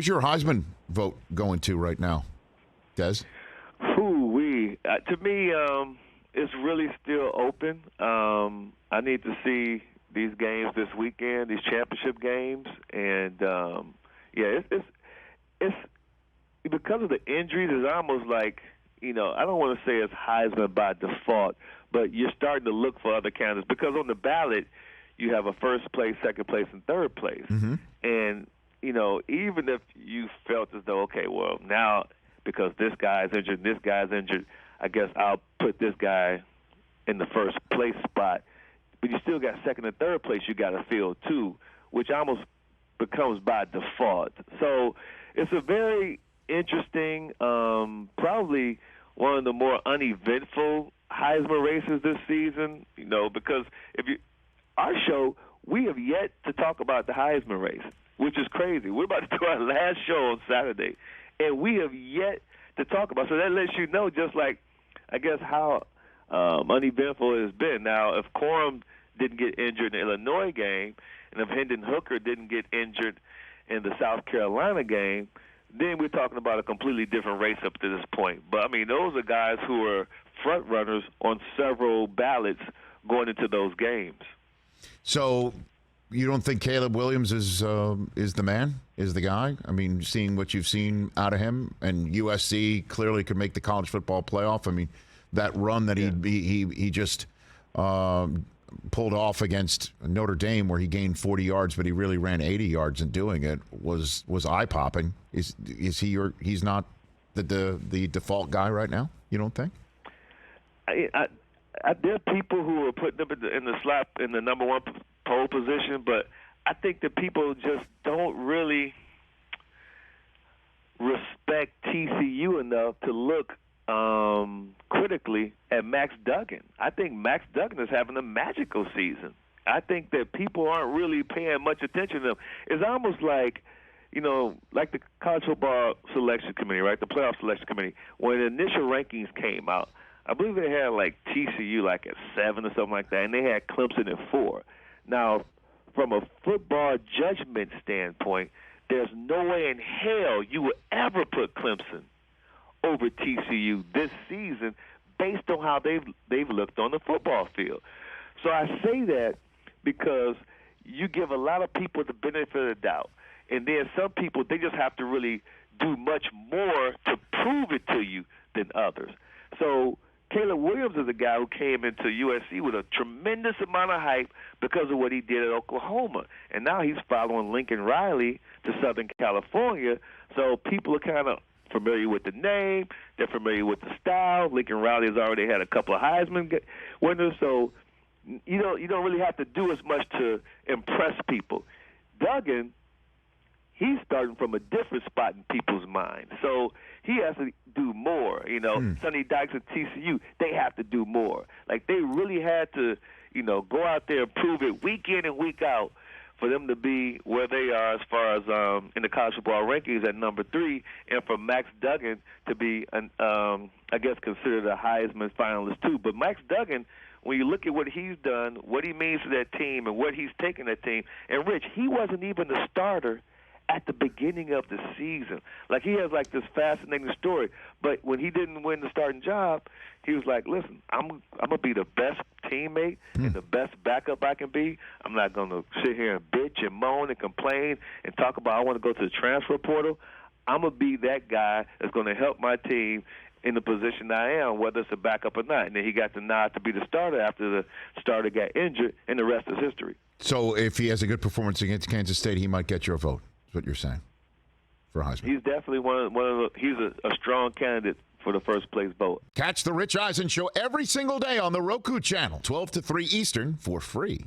Who's your Heisman vote going to right now, Des? To me, it's really still open. I need to see these games this weekend, these championship games, and it's because of the injuries. It's almost like, I don't want to say it's Heisman by default, but you're starting to look for other candidates because on the ballot you have a first place, second place, and third place, and even if you felt as though, okay, well now because this guy's injured, I guess I'll put this guy in the first place spot. But you still got second and third place you got to fill too, which almost becomes by default. So it's a very interesting, probably one of the more uneventful Heisman races this season, because our show, we have yet to talk about the Heisman race, which is crazy. We're about to do our last show on Saturday, and we have yet to talk about it. So that lets you know just like, I guess, how uneventful it has been. Now, if Corum didn't get injured in the Illinois game, and if Hendon Hooker didn't get injured in the South Carolina game, then we're talking about a completely different race up to this point. But, I mean, those are guys who are front runners on several ballots going into those games. So you don't think Caleb Williams is the man, is the guy? I mean, seeing what you've seen out of him, and USC clearly could make the college football playoff. I mean, that run that he just pulled off against Notre Dame where he gained 40 yards, but he really ran 80 yards in doing it was eye-popping. Is he he's not the default guy right now, you don't think? There are people who are putting him in the slot in the number one pole position, but I think that people just don't really respect TCU enough to look critically at Max Duggan. I think Max Duggan is having a magical season. I think that people aren't really paying much attention to him. It's almost like, like the college football selection committee, right? The playoff selection committee. When the initial rankings came out, I believe they had like TCU like at 7 or something like that, and they had Clemson at 4. Now, from a football judgment standpoint, there's no way in hell you would ever put Clemson over TCU this season based on how they've looked on the football field. So I say that because you give a lot of people the benefit of the doubt, and then some people, they just have to really do much more to prove it to you than others. So Caleb Williams is a guy who came into USC with a tremendous amount of hype because of what he did at Oklahoma. And now he's following Lincoln Riley to Southern California. So people are kind of familiar with the name. They're familiar with the style. Lincoln Riley has already had a couple of Heisman winners. So you don't really have to do as much to impress people. Duggan, he's starting from a different spot in people's minds. So he has to do more. Sonny Dykes and TCU, they have to do more. Like, they really had to, go out there and prove it week in and week out for them to be where they are as far as in the college football rankings at number 3, and for Max Duggan to be, I guess, considered a Heisman finalist too. But Max Duggan, when you look at what he's done, what he means to that team, and what he's taken that team, and Rich, he wasn't even the starter at the beginning of the season. Like, he has like this fascinating story. But when he didn't win the starting job, he was like, listen, I'm gonna be the best teammate and the best backup I can be. I'm not gonna sit here and bitch and moan and complain and talk about I want to go to the transfer portal. I'm gonna be that guy that's gonna help my team in the position I am, whether it's a backup or not. And then he got the nod to be the starter after the starter got injured, and the rest is history. So if he has a good performance against Kansas State, he might get your vote. What you're saying for Heisman. He's definitely he's a strong candidate for the first place vote. Catch the Rich Eisen Show every single day on the Roku channel, 12 to 3 Eastern, for free.